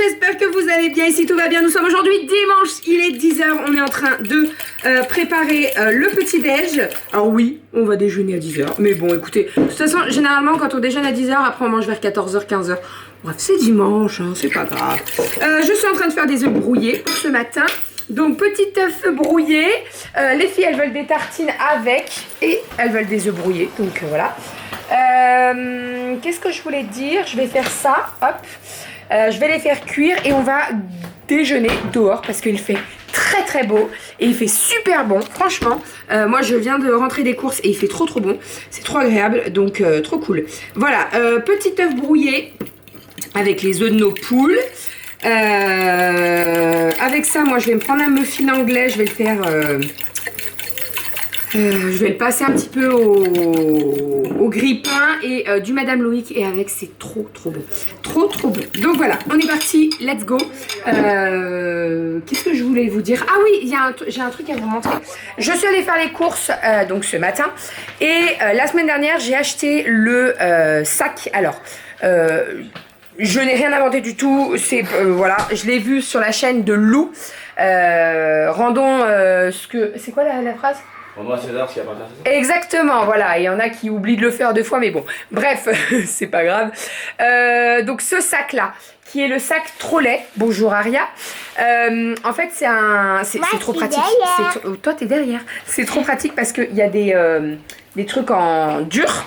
j'espère que vous allez bien. Ici tout va bien, nous sommes aujourd'hui dimanche, il est 10 h, on est en train de préparer le petit déj. Alors oui, on va déjeuner à 10 h, mais bon écoutez, de toute façon généralement quand on déjeune à 10 h, après on mange vers 14 h, 15 h. Bref, c'est dimanche, hein, c'est pas grave. Je suis en train de faire des œufs brouillés pour ce matin. Donc petit œuf brouillé, les filles elles veulent des tartines avec et elles veulent des œufs brouillés, donc voilà. Qu'est-ce que je voulais dire? Je vais faire ça, hop, je vais les faire cuire et on va déjeuner dehors parce qu'il fait très très beau et il fait super bon, franchement. Moi je viens de rentrer des courses et il fait trop bon, c'est trop agréable, donc trop cool. Voilà, petit œuf brouillé avec les œufs de nos poules. Avec ça, moi je vais me prendre un muffin anglais, je vais le faire, je vais le passer un petit peu au grille-pain et du Madame Loïc, et avec c'est trop bon, trop bon. Donc voilà, on est parti, let's go. Qu'est-ce que je voulais vous dire? Ah oui, j'ai un truc à vous montrer. Je suis allée faire les courses donc ce matin et la semaine dernière j'ai acheté le sac. Alors je n'ai rien inventé du tout, c'est voilà, je l'ai vu sur la chaîne de Lou. Rendons ce que... C'est quoi la phrase? Rendons à César ce qui appartient à César. Exactement, voilà, il y en a qui oublient de le faire 2 fois, mais bon, bref, c'est pas grave. Donc ce sac-là, qui est le sac Trolley, bonjour Aria, en fait c'est trop pratique. Toi t'es derrière. C'est trop pratique parce qu'il y a des trucs en dur.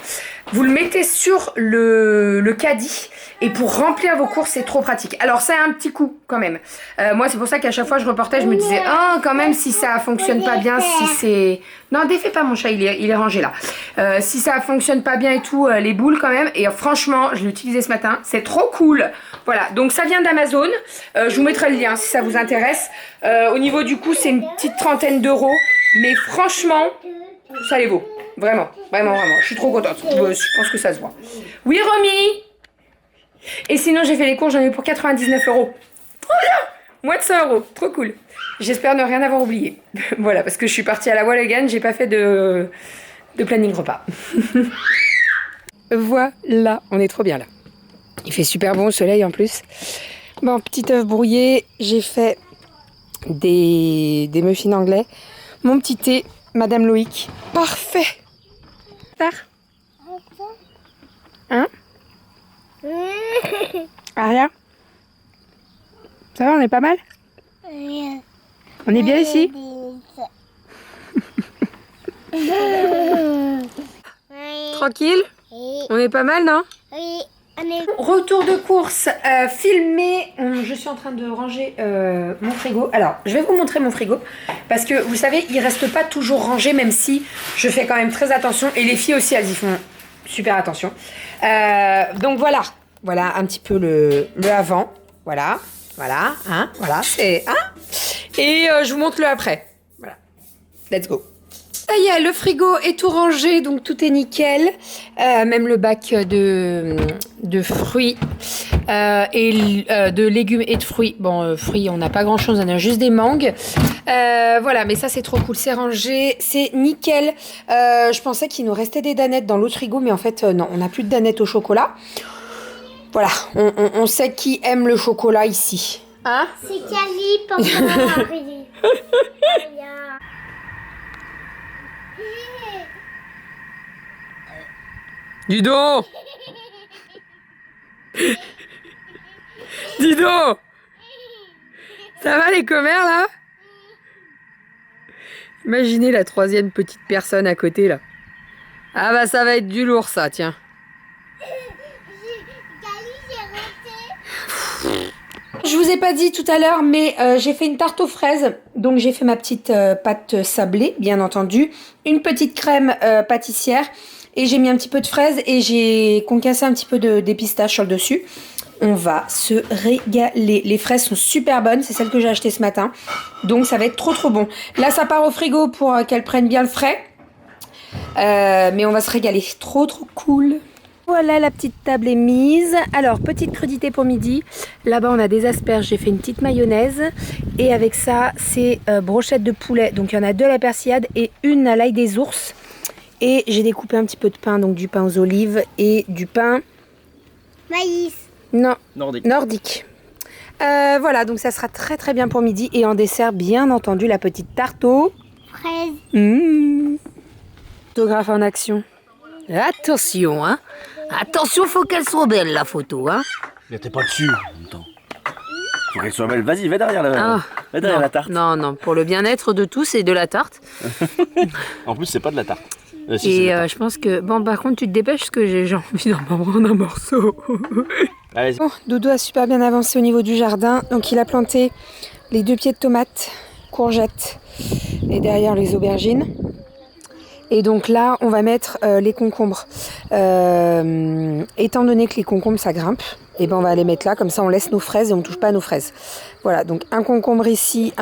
Vous le mettez sur le caddie et pour remplir vos courses c'est trop pratique. Alors ça a un petit coup quand même. Moi c'est pour ça qu'à chaque fois je reportais, je me disais oh quand même si ça fonctionne pas bien, si c'est... Non défais pas mon chat, il est rangé là. Si ça fonctionne pas bien et tout, les boules quand même. Et franchement je l'ai utilisé ce matin, c'est trop cool. Voilà, donc ça vient d'Amazon. Je vous mettrai le lien si ça vous intéresse. Au niveau du coût c'est une petite trentaine d'euros. Mais franchement ça les vaut. Vraiment. Je suis trop contente. Je pense que ça se voit. Oui, Romy. Et sinon, j'ai fait les courses, j'en ai eu pour 99 €. Trop bien. Moins de 100 €. Trop cool. J'espère ne rien avoir oublié. Voilà, parce que je suis partie à la Walligan, j'ai pas fait de planning repas. Voilà, on est trop bien là. Il fait super bon au soleil en plus. Bon, petit œuf brouillé. J'ai fait des muffins anglais. Mon petit thé, Madame Loïc. Parfait. Hein? Aria? Ça va, on est pas mal? On est bien ici? Tranquille? On est pas mal, non? Oui. Retour de course filmé. Je suis en train de ranger mon frigo. Alors, je vais vous montrer mon frigo parce que vous savez, il reste pas toujours rangé, même si je fais quand même très attention. Et les filles aussi, elles y font super attention. Donc voilà un petit peu le avant. Voilà, hein, voilà, c'est hein. Et je vous montre le après. Voilà, let's go. Ça y est, le frigo est tout rangé, donc tout est nickel. Même le bac de fruits et de légumes et de fruits. Bon, fruits, on n'a pas grand-chose, on a juste des mangues. Voilà, mais ça, c'est trop cool. C'est rangé, c'est nickel. Je pensais qu'il nous restait des danettes dans l'autre frigo, mais en fait, non, on n'a plus de danettes au chocolat. Voilà, on sait qui aime le chocolat ici. Hein? C'est Cali, papa. Dis donc! Dis donc! Ça va les commères là? Imaginez la 3e petite personne à côté là. Ah bah ça va être du lourd ça, tiens. Je vous ai pas dit tout à l'heure, mais j'ai fait une tarte aux fraises. Donc j'ai fait ma petite pâte sablée, bien entendu. Une petite crème pâtissière. Et j'ai mis un petit peu de fraises et j'ai concassé un petit peu des pistaches sur le dessus. On va se régaler. Les fraises sont super bonnes, c'est celles que j'ai achetées ce matin. Donc ça va être trop bon. Là ça part au frigo pour qu'elles prennent bien le frais. Mais on va se régaler. Trop cool. Voilà, la petite table est mise. Alors, petite crudité pour midi. Là-bas, on a des asperges. J'ai fait une petite mayonnaise. Et avec ça, c'est brochettes de poulet. Donc, il y en a 2 à la persillade et une à l'ail des ours. Et j'ai découpé un petit peu de pain. Donc, du pain aux olives et du pain... Maïs. Non. Nordique. Nordique. Voilà, donc ça sera très très bien pour midi. Et en dessert, bien entendu, la petite tarte aux Fraise. Photographe en action. Attention, hein. Attention, faut qu'elle soit belle, la photo, hein. Mais t'es pas dessus en même temps. Faut qu'elle soit belle. Vas-y, va derrière Non, la tarte. Non, pour le bien-être de tous et de la tarte. En plus, c'est pas de la tarte. Et je pense que... Bon, par contre, tu te dépêches parce que j'ai envie d'en prendre un morceau. Allez, Bon, Doudou a super bien avancé au niveau du jardin. Donc, il a planté les 2 pieds de tomates, courgettes et derrière les aubergines. Et donc là, on va mettre les concombres. Étant donné que les concombres, ça grimpe, et ben on va les mettre là. Comme ça, on laisse nos fraises et on ne touche pas à nos fraises. Voilà, donc un concombre ici,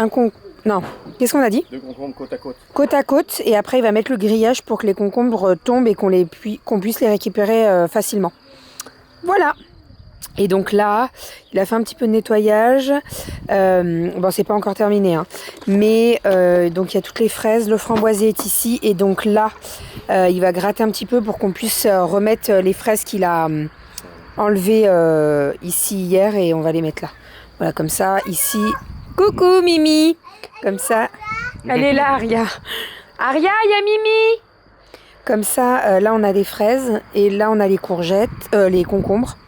Non, qu'est-ce qu'on a dit? 2 concombres côte à côte. Côte à côte, et après, il va mettre le grillage pour que les concombres tombent et qu'on puisse les récupérer facilement. Voilà. Et donc là, il a fait un petit peu de nettoyage. Bon, c'est pas encore terminé, hein. Mais donc il y a toutes les fraises, le framboisier est ici. Et donc là, il va gratter un petit peu pour qu'on puisse remettre les fraises qu'il a enlevées ici hier. Et on va les mettre là. Voilà, comme ça, ici. Coucou Mimi. Comme ça. Elle est là, Aria. Aria, il y a Mimi. Comme ça, là on a des fraises. Et là on a les courgettes, les concombres.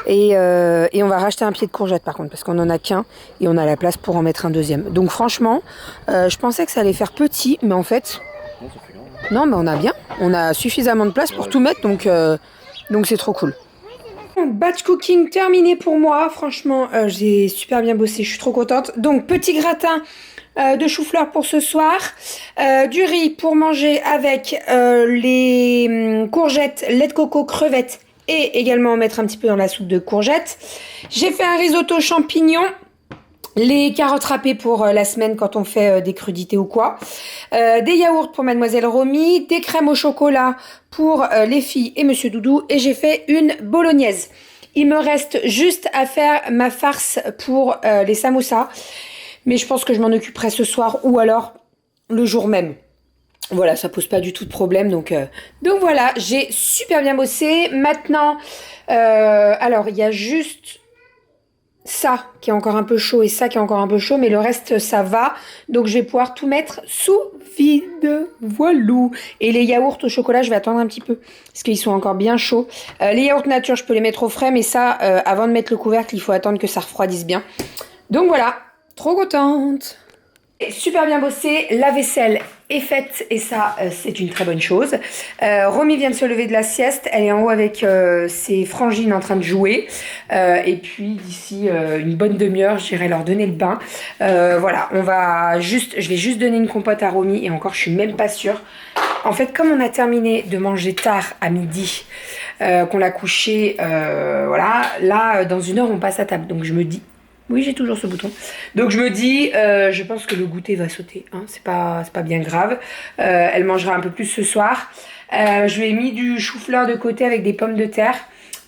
Et on va racheter un pied de courgette par contre, parce qu'on en a qu'un et on a la place pour en mettre un deuxième. Donc franchement, je pensais que ça allait faire petit, mais en fait, non, mais on a bien. On a suffisamment de place pour tout mettre, donc c'est trop cool. Batch cooking terminé pour moi. Franchement, j'ai super bien bossé, je suis trop contente. Donc petit gratin de chou-fleur pour ce soir, du riz pour manger avec les courgettes, lait de coco, crevettes, et également mettre un petit peu dans la soupe de courgettes. J'ai fait un risotto champignons, les carottes râpées pour la semaine quand on fait des crudités ou quoi, des yaourts pour Mademoiselle Romy, des crèmes au chocolat pour les filles et Monsieur Doudou, et j'ai fait une bolognaise. Il me reste juste à faire ma farce pour les samosas, mais je pense que je m'en occuperai ce soir ou alors le jour même. Voilà, ça pose pas du tout de problème, donc voilà, j'ai super bien bossé. Maintenant, alors il y a juste ça qui est encore un peu chaud et ça qui est encore un peu chaud, mais le reste ça va. Donc je vais pouvoir tout mettre sous vide, voilou. Et les yaourts au chocolat, je vais attendre un petit peu parce qu'ils sont encore bien chauds. Les yaourts nature, je peux les mettre au frais, mais ça, avant de mettre le couvercle, il faut attendre que ça refroidisse bien. Donc voilà, trop contente. Super bien bossé, la vaisselle est faite et ça c'est une très bonne chose. Romy vient de se lever de la sieste, elle est en haut avec ses frangines en train de jouer et puis d'ici une bonne demi-heure j'irai leur donner le bain. Voilà, je vais juste donner une compote à Romy et encore je suis même pas sûre. En fait, comme on a terminé de manger tard à midi, qu'on l'a couché, voilà, là dans une heure on passe à table, donc je me dis... Oui, j'ai toujours ce bouton. Donc je me dis, je pense que le goûter va sauter, hein. C'est pas bien grave. Elle mangera un peu plus ce soir. Je lui ai mis du chou-fleur de côté avec des pommes de terre.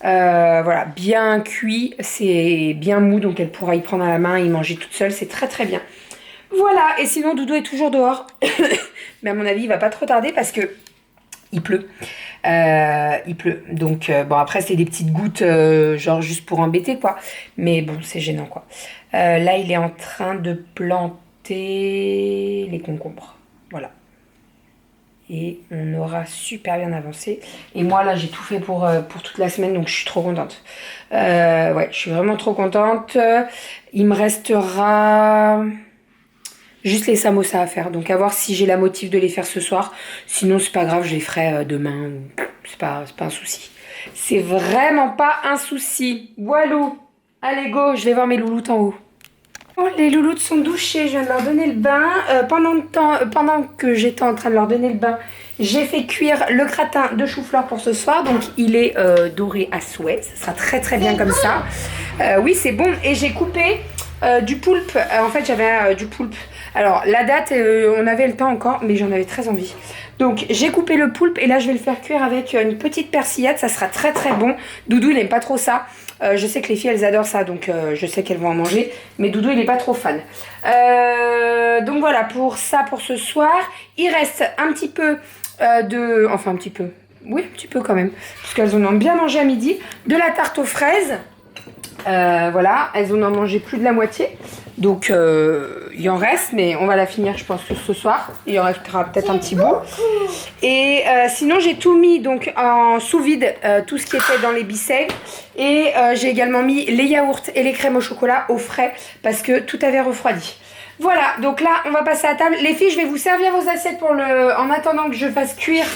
Voilà, bien cuit, c'est bien mou, donc elle pourra y prendre à la main et y manger toute seule. C'est très très bien. Voilà, et sinon Doudou est toujours dehors. Mais à mon avis, il va pas trop tarder parce que il pleut. Donc bon, après c'est des petites gouttes genre juste pour embêter quoi, mais bon c'est gênant quoi. Là il est en train de planter les concombres, voilà, et on aura super bien avancé et moi là j'ai tout fait pour toute la semaine, donc je suis trop contente. Ouais, je suis vraiment trop contente. Il me restera juste les samosas à faire, donc à voir si j'ai la motive de les faire ce soir. Sinon c'est pas grave, je les ferai demain. C'est pas un souci. C'est vraiment pas un souci. Voilou. Allez go, je vais voir mes louloutes en haut. Bon, les louloutes sont douchées, je viens de leur donner le bain. Pendant que j'étais en train de leur donner le bain, j'ai fait cuire le gratin de chou-fleur pour ce soir. Donc il est doré à souhait. Ça sera très très bien comme ça. Oui, c'est bon. Et j'ai coupé du poulpe. En fait, j'avais du poulpe. Alors, la date, on avait le temps encore, mais j'en avais très envie. Donc, j'ai coupé le poulpe et là, je vais le faire cuire avec une petite persillade. Ça sera très très bon. Doudou, il n'aime pas trop ça. Je sais que les filles, elles adorent ça, donc je sais qu'elles vont en manger. Mais Doudou, il n'est pas trop fan. Donc voilà, pour ça, pour ce soir. Il reste un petit peu Enfin, un petit peu. Oui, un petit peu quand même. Parce qu'elles en ont bien mangé à midi. De la tarte aux fraises. Voilà, elles en ont mangé plus de la moitié. Donc, il y en reste, mais on va la finir, je pense, que ce soir. Il y en restera peut-être un petit bout. Et sinon, j'ai tout mis donc en sous-vide, tout ce qui était dans les Be-Save. Et j'ai également mis les yaourts et les crèmes au chocolat au frais parce que tout avait refroidi. Voilà, donc là, on va passer à table. Les filles, je vais vous servir vos assiettes en attendant que je fasse cuire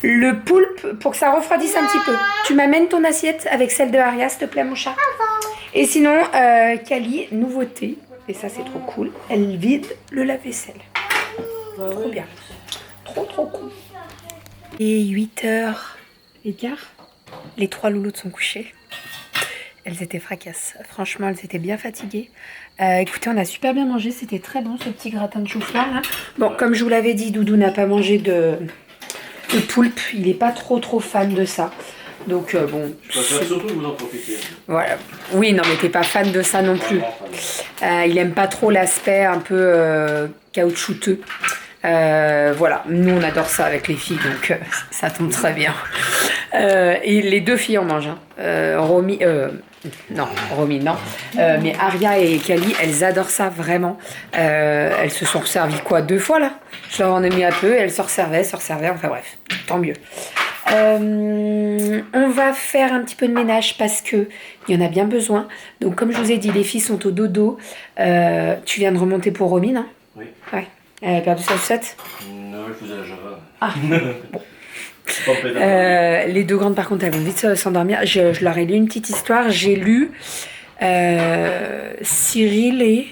le poulpe pour que ça refroidisse un petit peu. Tu m'amènes ton assiette avec celle de Aria, s'il te plaît, mon chat. Et sinon, Kali, nouveauté, et ça c'est trop cool, elle vide le lave-vaisselle. Trop bien. Trop cool. Et 8h et quart, les 3 louloutes sont couchées. Elles étaient fracasses. Franchement, elles étaient bien fatiguées. Écoutez, on a super bien mangé. C'était très bon, ce petit gratin de chou-fleur. Hein. Bon, comme je vous l'avais dit, Doudou n'a pas mangé de poulpe. Il n'est pas trop fan de ça. Donc, bon... Je préfère surtout que vous en profitiez. Voilà. Oui, non, mais t'es pas fan de ça non plus. Il aime pas trop l'aspect un peu caoutchouteux. Voilà, nous on adore ça avec les filles, donc ça tombe très bien. Et les 2 filles en mangent. Hein. Romy, non. Mais Aria et Kali, elles adorent ça vraiment. Elles se sont resservies quoi 2 fois là. Je leur en ai mis un peu, et elles se resservaient, enfin bref, tant mieux. On va faire un petit peu de ménage parce que il y en a bien besoin. Donc comme je vous ai dit, les filles sont au dodo. Tu viens de remonter pour Romy, non? Oui. Ouais. Elle a perdu sa sucette? Non, je faisais la Java. Ah, bon. Pas Les 2 grandes, par contre, elles vont vite s'endormir. Je leur ai lu une petite histoire. J'ai lu Cyril et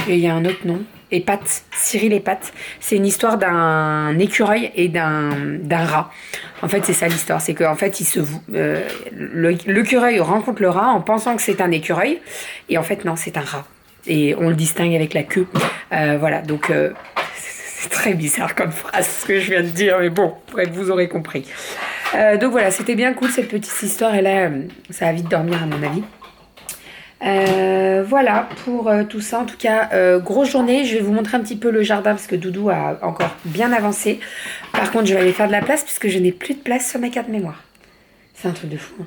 il y a un autre nom. Et Pat. Cyril et Pat. C'est une histoire d'un écureuil et d'un rat. En fait, c'est ça l'histoire. C'est qu'en fait, l'écureuil rencontre le rat en pensant que c'est un écureuil. Et en fait, non, c'est un rat. Et on le distingue avec la queue. Voilà, donc c'est très bizarre comme phrase ce que je viens de dire, mais bon, bref, vous aurez compris. Donc voilà, c'était bien cool cette petite histoire, et là, ça va vite dormir à mon avis. Voilà pour tout ça. En tout cas, grosse journée. Je vais vous montrer un petit peu le jardin parce que Doudou a encore bien avancé. Par contre, je vais aller faire de la place puisque je n'ai plus de place sur ma carte mémoire. C'est un truc de fou. Hein.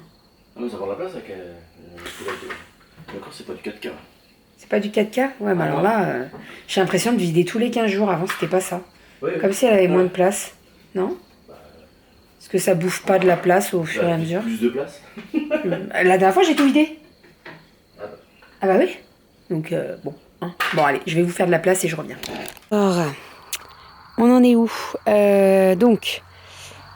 Ah, mais ça prend de la place avec. D'accord, c'est pas du 4K. C'est pas du 4K? Ouais, bah alors là, j'ai l'impression de vider tous les 15 jours. Avant, c'était pas ça. Oui. Comme si elle avait moins de place. Non? Parce que ça bouffe pas de la place au fur et à mesure. Plus de place. La dernière fois, j'ai tout vidé. Ah bah oui. Donc, bon. Hein. Bon, allez, je vais vous faire de la place et je reviens. Alors, on en est où? Donc,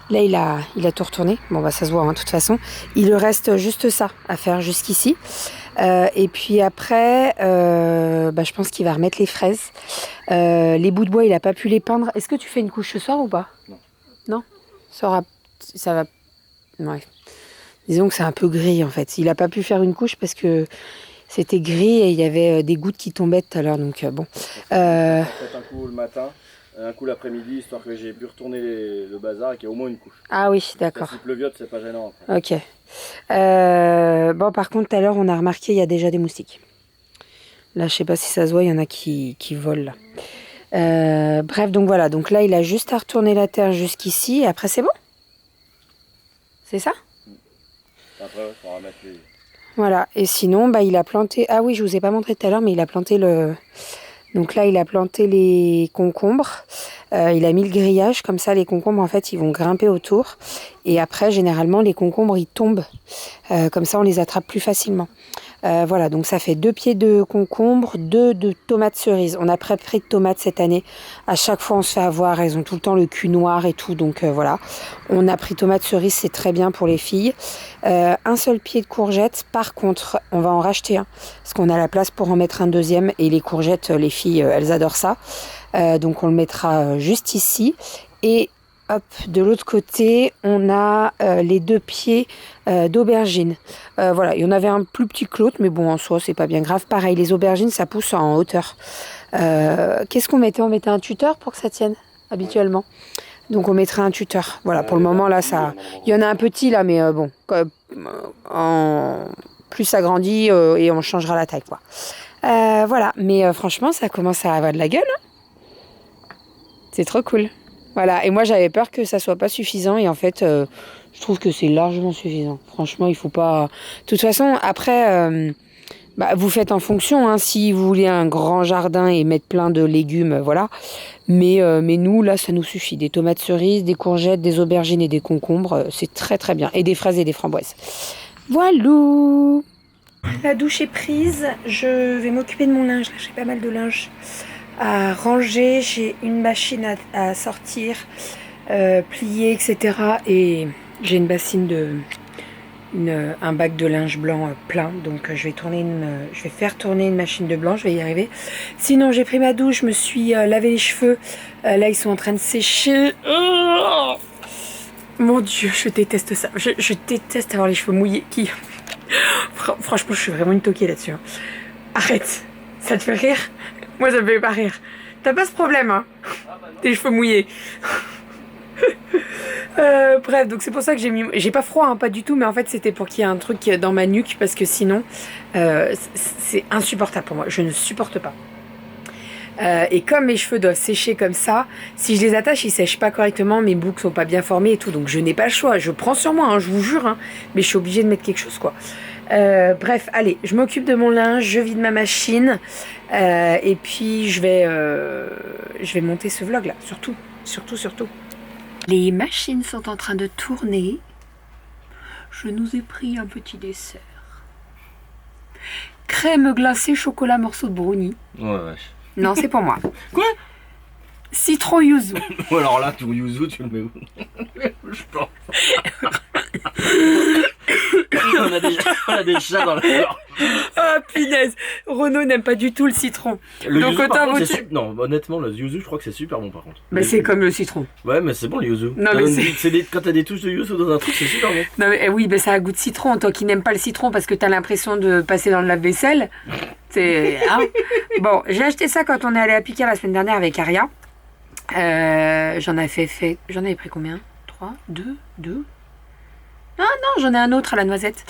là, il a tout retourné. Bon, bah ça se voit, hein, de toute façon. Il lui reste juste ça à faire jusqu'ici. Et puis après, je pense qu'il va remettre les fraises. Les bouts de bois, il n'a pas pu les peindre. Est-ce que tu fais une couche ce soir ou pas? Non. Non? Ça va... Ouais. Disons que c'est un peu gris, en fait. Il n'a pas pu faire une couche parce que c'était gris et il y avait des gouttes qui tombaient tout à l'heure. Donc, bon. Peut-être un coup le matin, un coup l'après-midi, histoire que j'ai pu retourner le bazar et qu'il y ait au moins une couche. Ah oui, d'accord. Si pleuviote, c'est pas gênant après. Ok. Bon, par contre, tout à l'heure, on a remarqué, il y a déjà des moustiques. Là, je sais pas si ça se voit, il y en a qui volent là. Bref, donc voilà. Donc là, il a juste à retourner la terre jusqu'ici. Et après, c'est bon? C'est ça? Après, il faudra mettre les... Voilà. Et sinon, il a planté... Ah oui, je vous ai pas montré tout à l'heure, mais il a planté le... Donc là, il a planté les concombres. Il a mis le grillage. Comme ça, les concombres, en fait, ils vont grimper autour. Et après, généralement, les concombres, ils tombent. Comme ça, on les attrape plus facilement. Voilà, donc ça fait 2 pieds de concombre, 2 de tomates cerises. On a pas pris de tomates cette année. À chaque fois, on se fait avoir. Elles ont tout le temps le cul noir et tout. Donc voilà, on a pris tomates cerises, c'est très bien pour les filles. Un seul pied de courgettes. Par contre, on va en racheter un. Parce qu'on a la place pour en mettre un deuxième. Et les courgettes, les filles, elles adorent ça. Donc on le mettra juste ici. Et hop, de l'autre côté, on a les 2 pieds d'aubergines. Voilà, il y en avait un plus petit que l'autre, mais bon, en soi, c'est pas bien grave. Pareil, les aubergines, ça pousse en hauteur. Qu'est-ce qu'on mettait? On mettait un tuteur pour que ça tienne, habituellement. Donc on mettrait un tuteur. Voilà, pour le moment, là, ça... Il y en a un petit, là, mais bon, plus ça grandit et on changera la taille, quoi. Voilà, mais franchement, ça commence à avoir de la gueule. Hein. C'est trop cool. Voilà, et moi j'avais peur que ça soit pas suffisant et en fait je trouve que c'est largement suffisant. Franchement, il faut pas... De toute façon, après, vous faites en fonction, hein, si vous voulez un grand jardin et mettre plein de légumes, voilà. Mais nous, là, ça nous suffit. Des tomates cerises, des courgettes, des aubergines et des concombres, c'est très très bien. Et des fraises et des framboises. Voilà. La douche est prise, je vais m'occuper de mon linge. Là, j'ai pas mal de linge à ranger, j'ai une machine à sortir, plier, etc. Et j'ai une bassine un bac de linge blanc plein, donc je vais faire tourner une machine de blanc, je vais y arriver. Sinon, j'ai pris ma douche, je me suis lavé les cheveux. Là, ils sont en train de sécher. Oh mon Dieu, je déteste ça. Je déteste avoir les cheveux mouillés. Franchement, je suis vraiment une toquée là-dessus. Hein. Arrête, ça te fait rire? Moi, ça me fait pas rire. T'as pas ce problème, hein? Tes cheveux mouillés. Bref, donc c'est pour ça que j'ai pas froid, hein, pas du tout, mais en fait c'était pour qu'il y ait un truc dans ma nuque parce que sinon c'est insupportable pour moi, je ne supporte pas. Et comme mes cheveux doivent sécher comme ça, si je les attache ils sèchent pas correctement, mes boucles sont pas bien formées et tout, donc je n'ai pas le choix, je prends sur moi, hein, je vous jure, hein, mais je suis obligée de mettre quelque chose quoi. Bref, allez, je m'occupe de mon linge, je vide ma machine et puis je vais monter ce vlog là, surtout. Les machines sont en train de tourner. Je nous ai pris un petit dessert. Crème glacée, chocolat, morceau de brownie. Ouais, vache. Non, c'est pour moi. Quoi? Citron yuzu. Ou alors là, ton yuzu, tu le mets où? Je pense. on a des chats dans la gorge. Ah, punaise. Renaud n'aime pas du tout le citron. Le donc yuzu, autant par contre, vous... Non, honnêtement, le yuzu, je crois que c'est super bon par contre. Mais c'est comme le citron. Ouais, mais c'est bon le yuzu. Non, mais quand t'as des touches de yuzu dans un truc, c'est super bon. Non, mais oui, mais ça a goût de citron. Toi qui n'aimes pas le citron parce que t'as l'impression de passer dans le lave-vaisselle. C'est... Hein. Bon, j'ai acheté ça quand on est allé à Picard la semaine dernière avec Aria. J'en avais pris combien? 3? 2? Ah non, j'en ai un autre à la noisette.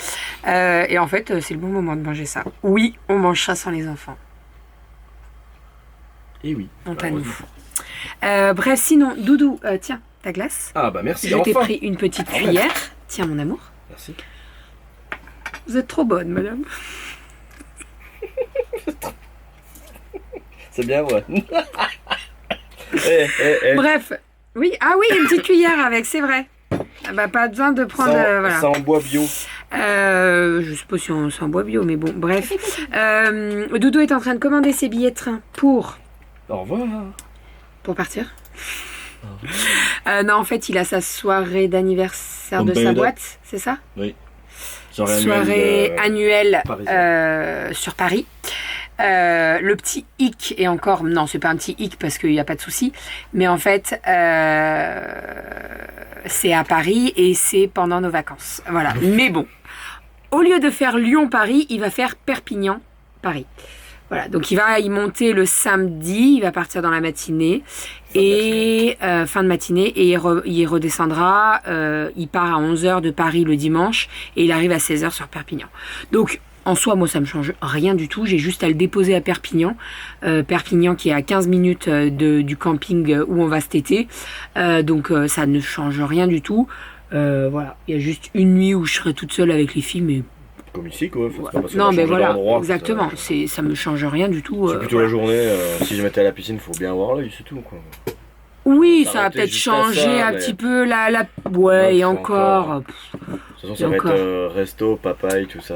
Et en fait, c'est le bon moment de manger ça. Oui, on mange ça sans les enfants. Et oui. Honte à nous. Bref, sinon, Doudou, tiens, ta glace. Ah bah merci. Je t'ai enfin. pris une petite cuillère. Tiens, mon amour. Merci. Vous êtes trop bonne, madame. C'est bien, ouais. Bref, oui, ah oui, une petite cuillère avec, c'est vrai. Ah bah, pas besoin de prendre... voilà. Ça en bois bio. Je sais pas si c'est en bois bio, mais bon, bref. Doudou est en train de commander ses billets de train pour... Au revoir. Pour partir. Non, en fait, il a sa soirée d'anniversaire de sa boîte, c'est ça? Oui. Soirée annuelle sur Paris. Le petit hic, et encore, non, c'est pas un petit hic parce qu'il n'y a pas de souci, mais en fait, c'est à Paris et c'est pendant nos vacances. Voilà. Mais bon, au lieu de faire Lyon-Paris, il va faire Perpignan-Paris. Voilà, donc il va y monter le samedi, il va partir dans la matinée, fin de matinée, et il redescendra, il part à 11h de Paris le dimanche, et il arrive à 16h sur Perpignan. Donc, en soi, moi, ça me change rien du tout, j'ai juste à le déposer à Perpignan, Perpignan qui est à 15 minutes du camping où on va cet été, donc ça ne change rien du tout. Voilà, il y a juste une nuit où je serai toute seule avec les filles, mais... Comme ici, quoi. Non, mais voilà, exactement. Ça me change rien du tout. C'est plutôt la journée. Si je mettais à la piscine, il faut bien voir l'œil, c'est tout, quoi. Oui, ça va peut-être changer un petit peu la... Ouais, et encore. De toute façon, ça va être resto, papaye, tout ça,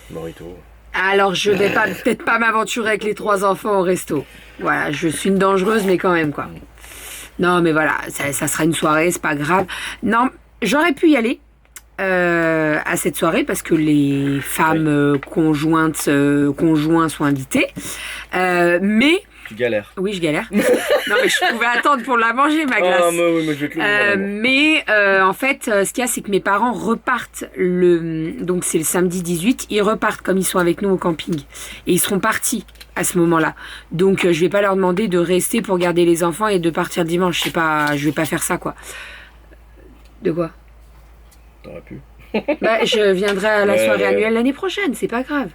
morito. Alors, je vais peut-être pas m'aventurer avec les 3 enfants au resto. Voilà, je suis une dangereuse, mais quand même, quoi. Non, mais voilà, ça sera une soirée, c'est pas grave. Non, j'aurais pu y aller. À cette soirée parce que les femmes conjoints sont invitées, mais tu galères. Oui, je galère. Non, mais je pouvais attendre pour la manger, ma glace. Mais en fait, ce qu'il y a, c'est que mes parents repartent donc c'est le samedi 18, ils repartent comme ils sont avec nous au camping et ils seront partis à ce moment-là. Donc je vais pas leur demander de rester pour garder les enfants et de partir dimanche. Je vais pas faire ça, quoi. De quoi? T'aurais pu. Bah, je viendrai à la soirée annuelle l'année prochaine, c'est pas grave.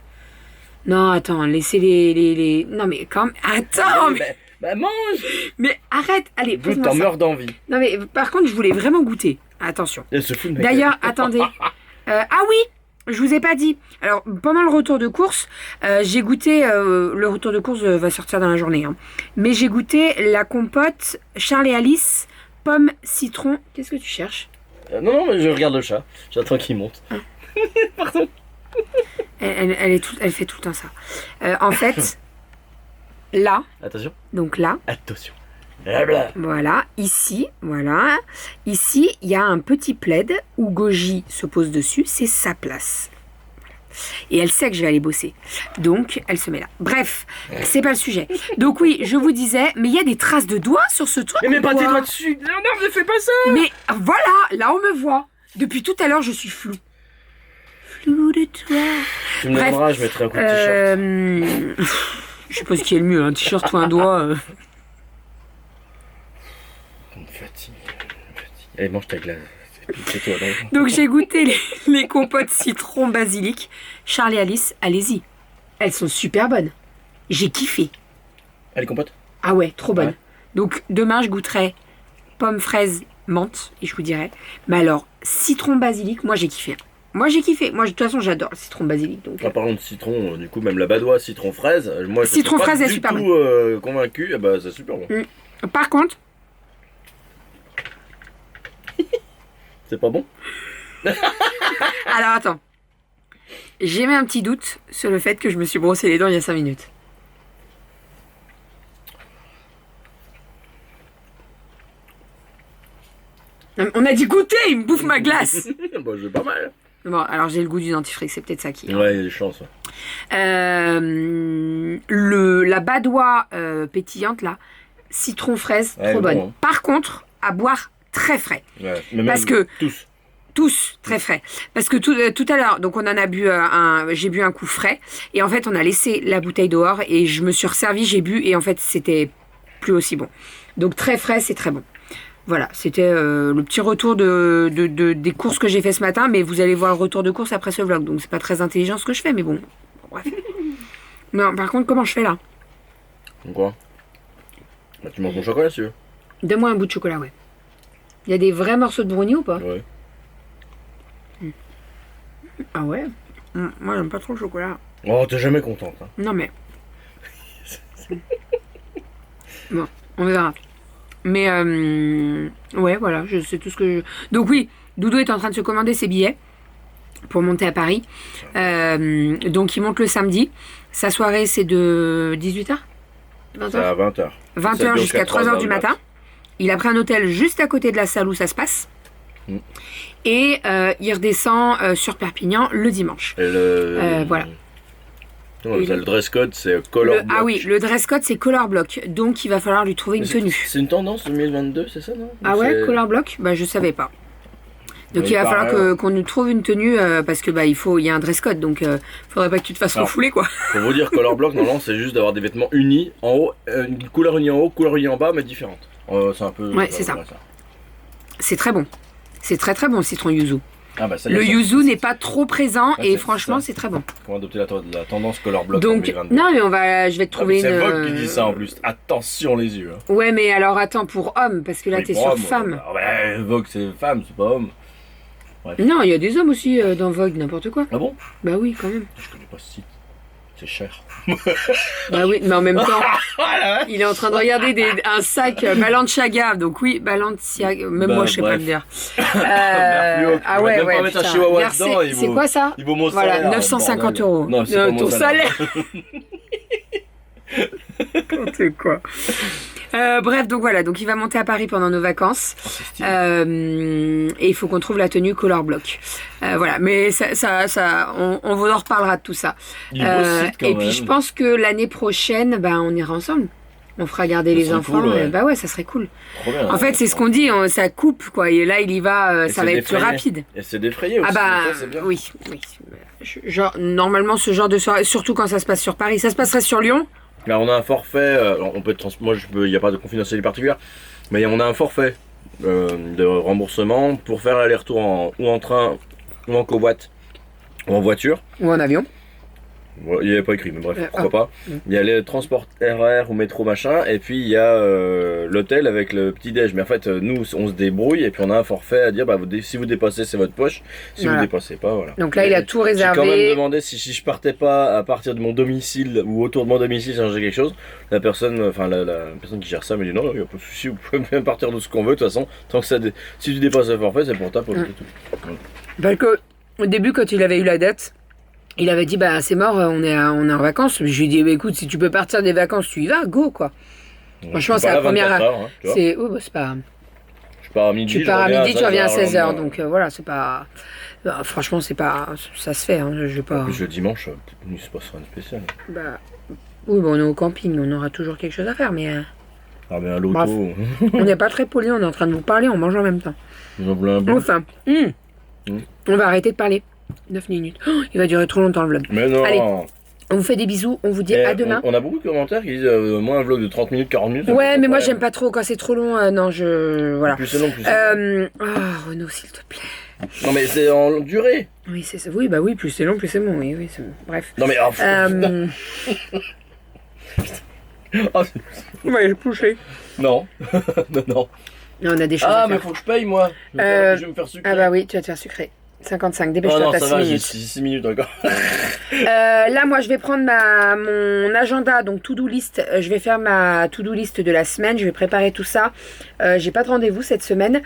Non, attends, laissez les... Non, mais quand même... Attends, mais... Bah mange. Mais arrête, allez, Écoute, pose-moi t'en ça. meurs d'envie. Non mais par contre, je voulais vraiment goûter. Attention. Elle se fout de ma D'ailleurs, attendez. Ah oui, je vous ai pas dit. Alors, pendant le retour de course, j'ai goûté... le retour de course va sortir dans la journée. Hein, mais j'ai goûté la compote Charles et Alice, pomme, citron... Qu'est-ce que tu cherches? Non, mais je regarde le chat. J'attends qu'il monte. Pardon. Elle fait tout le temps ça. En fait, là, Attention. donc là, Attention. Blabla. voilà, ici, voilà. Ici, il y a un petit plaid où Goji se pose dessus, c'est sa place. Et elle sait que je vais aller bosser. Donc, elle se met là. Bref, c'est pas le sujet. Donc oui, je vous disais, mais il y a des traces de doigts sur ce truc. Mais ou pas tes quoi doigts dessus. Non, ne fais pas ça. Mais voilà, là on me voit. Depuis tout à l'heure, je suis floue. Flou de toi. Tu me Bref, donneras, je mettrai un coup de t-shirt. Je sais pas ce qui est le mieux, un t-shirt ou un doigt. Ça me fatigue. Allez, mange ta glace. C'est toi, non. Donc j'ai goûté les compotes citron basilic. Charles et Alice, allez-y. Elles sont super bonnes. J'ai kiffé. Allez, compote. Ah ouais, trop bonnes. Ouais. Donc demain, je goûterai pomme, fraise, menthe et je vous dirai. Mais alors, citron basilic, moi j'ai kiffé. Moi j'ai kiffé. Moi de toute façon, j'adore le citron basilic. Donc, En parlant de citron, du coup, même la badoie citron fraise, moi je Citron suis fraise pas est du super tout convaincu. Eh bah, c'est super bon. Par contre, C'est pas bon? alors attends. J'ai mis un petit doute sur le fait que je me suis brossé les dents il y a 5 minutes. On a dit goûter, il me bouffe ma glace. Bah, j'ai pas mal. Bon, alors j'ai le goût du dentifrice, c'est peut-être ça qui... Ouais, il y a des chances. Ouais. La badoie pétillante là, citron fraise, Ouais, trop bon, bonne. hein. Par contre, à boire très frais. Ouais. Mais Parce même que- tous. Tous très frais. Parce que tout à l'heure, donc on en a bu j'ai bu un coup frais. Et en fait, on a laissé la bouteille dehors et je me suis resservi, j'ai bu et en fait, c'était plus aussi bon. Donc très frais, c'est très bon. Voilà, c'était le petit retour des courses que j'ai fait ce matin. Mais vous allez voir le retour de course après ce vlog. Donc c'est pas très intelligent ce que je fais, mais bon. Bref. Non, par contre, comment je fais là? Donc quoi? Bah, tu manges mon chocolat si tu veux. Donne-moi un bout de chocolat, ouais. Il y a des vrais morceaux de brownie ou pas? Ouais. Ah ouais? Moi, j'aime pas trop le chocolat. Oh, t'es jamais contente. Hein. Non, mais... Bon, on verra. Mais, ouais, voilà, c'est tout ce que je... Donc oui, Doudou est en train de se commander ses billets pour monter à Paris. Donc il monte le samedi. Sa soirée, c'est de 18h? C'est 20h? à 20h. 20h jusqu'à 3h du matin. Il a pris un hôtel juste à côté de la salle où ça se passe. Mm. Et il redescend sur Perpignan le dimanche. Et Voilà. Non, le dress code, c'est color block. Ah oui, le dress code, c'est color block. Donc il va falloir lui trouver une Mais tenue. C'est une tendance 2022, c'est ça, non? Ah ouais, C'est- color block? Bah je savais pas. Donc Ouais, il va pareil, falloir qu'on nous trouve une tenue parce que bah il y a un dress code. Donc faudrait pas que tu te fasses Alors, refouler quoi. Pour vous dire, color block, normalement, c'est juste d'avoir des vêtements unis en haut, une couleur unie en haut, couleur unie en bas, mais différente. C'est un peu. Ouais, c'est ça. C'est très bon. C'est très très bon le citron yuzu. Ah bah, ça, Le ça, yuzu n'est pas trop présent Ouais, et c'est franchement ça. c'est très bon. Comment adopter la tendance color block en Donc 2022. non mais je vais te trouver C'est une. Vogue qui dit ça en plus. Attention les yeux. Hein. Ouais mais alors attends pour homme parce que là Oui, t'es pour sur homme, femme. Ouais, Vogue c'est femme, c'est pas homme. Non il y a des hommes aussi dans Vogue n'importe quoi. Ah bon? Bah oui quand même. Je connais pas ce site. C'est cher. Bah oui mais en même temps Voilà. il est en train de regarder un sac Balenciaga donc oui Balenciaga même Bah, moi je sais pas bref. le dire. Ah Ouais même ouais. pas mettre un putain. chihuahua Versé- dedans, il c'est vaut- quoi ça? Il vaut mon Voilà, salaire. 950 bordel. euros. Non, c'est pas mon ton salaire. C'est quoi? Bref, donc voilà, donc il va monter à Paris pendant nos vacances. Oh, c'est stylé. Et il faut qu'on trouve la tenue color block. Voilà, mais on vous en reparlera de tout ça. Il est beau ce site, quand Et puis même. je pense que l'année prochaine, ben, on ira ensemble. On fera garder Ça les serait enfants. cool, ouais. Bah ouais, ça serait cool. Trop bien. En fait, c'est ce qu'on dit, ça coupe quoi. Et là, il y va, Et ça c'est va être plus défrayé. rapide. Et c'est défrayé aussi. Ah bah donc ça, c'est bien. oui. Genre, normalement, ce genre de soirée, surtout quand ça se passe sur Paris, ça se passerait sur Lyon. Là, on a un forfait. On peut moi, il n'y a pas de confidentialité particulière, mais on a un forfait de remboursement pour faire l'aller-retour ou en train, ou en covoite, ou en voiture. Ou en avion. Ouais, il n'y avait pas écrit, mais bref, pourquoi pas. Mm. Il y a les transports RER ou métro machin, et puis il y a l'hôtel avec le petit-déj. Mais en fait, nous, on se débrouille, et puis on a un forfait à dire, bah, si vous dépassez, c'est votre poche. Si Voilà. vous dépassez pas, voilà. Donc là, il a tout J'ai quand même réservé. demandé si je partais pas à partir de mon domicile ou autour de mon domicile changer quelque chose. La personne, enfin la personne qui gère ça me dit non, il n'y a pas de souci, vous pouvez même partir de ce qu'on veut de toute façon. Tant que si tu dépasses le forfait, c'est pour ta poche. Mm. C'est tout. Parce que au début, quand il avait eu la dette, il avait dit bah c'est mort, on est en vacances. Je lui ai dit bah, écoute, si tu peux partir des vacances, tu y vas, go quoi. Franchement, c'est la première. Heures, tu vois. C'est bah, c'est pas. Je pars à midi. Tu pars à midi, tu reviens à 16h. le lendemain. Donc voilà, c'est pas. Franchement, c'est pas. Ça se fait. Hein, je vais pas. En plus, le dimanche, il se passera une spéciale. Bah. Oui, bon, on est au camping, on aura toujours quelque chose à faire, mais. Ah, mais à l'auto. Bref. On n'est pas très poli, on est en train de vous parler, on mange en même temps. Ils ont plein un bout. Enfin. On va arrêter de parler. 9 minutes. Oh, il va durer trop longtemps le vlog. Mais non. Allez. On vous fait des bisous, on vous dit Et à demain. On a beaucoup de commentaires qui disent moi un vlog de 30 minutes, 40 minutes. Ouais, mais moi j'aime pas trop quand c'est trop long. Non, voilà. Plus c'est long, plus c'est long. Renaud, s'il te plaît. Non, mais c'est en durée. Oui, c'est ça. Oui, bah oui, plus c'est long, plus c'est bon. Oui, oui, c'est bon. Bref. Non, mais. Ah, Ouais, j'ai couché. non. Non. On a des choses Ah, à mais faire. faut que je paye moi. Je vais me faire sucrer. Ah bah oui, tu vas te faire sucrer. 55, Oh dépêche-toi, non, t'as ça 6 va, j'ai minutes. 6 minutes encore. Là, moi, je vais prendre mon agenda, donc to-do list. Je vais faire ma to-do list de la semaine. Je vais préparer tout ça. J'ai pas de rendez-vous cette semaine.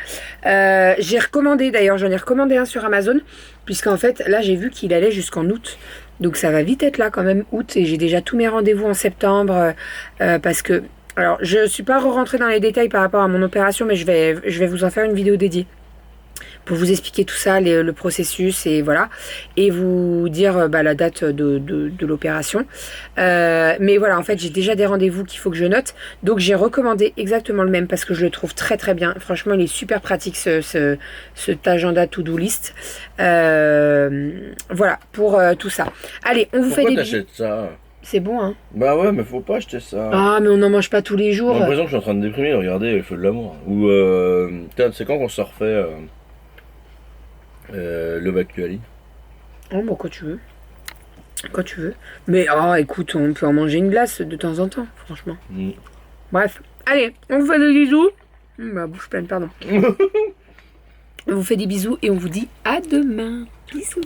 J'ai recommandé, d'ailleurs, j'en ai recommandé un sur Amazon, puisqu'en fait, là, j'ai vu qu'il allait jusqu'en août. Donc, ça va vite être là quand même, août. Et j'ai déjà tous mes rendez-vous en septembre, parce que... Alors, je suis pas rentrée dans les détails par rapport à mon opération, mais je vais vous en faire une vidéo dédiée pour vous expliquer tout ça, le processus et voilà, et vous dire la date de l'opération. Mais voilà, en fait, j'ai déjà des rendez-vous qu'il faut que je note, donc j'ai recommandé exactement le même parce que je le trouve très très bien. Franchement, il est super pratique cet agenda to-do list. Voilà, pour tout ça. Allez, on vous fait Pourquoi des bisous. t'achètes ça? C'est bon, hein? Bah ouais, mais faut pas acheter ça. Ah, mais on n'en mange pas tous les J'ai jours. l'impression que je suis en train de déprimer, regardez le feu de l'amour. Ou c'est quand qu'on se refait Love Actually? Oh, bon, quand tu veux. Quand tu veux. Mais, écoute, on peut en manger une glace de temps en temps, franchement. Bref. Allez, on vous fait des bisous. Ma bouche pleine, pardon. On vous fait des bisous et on vous dit à demain. Bisous.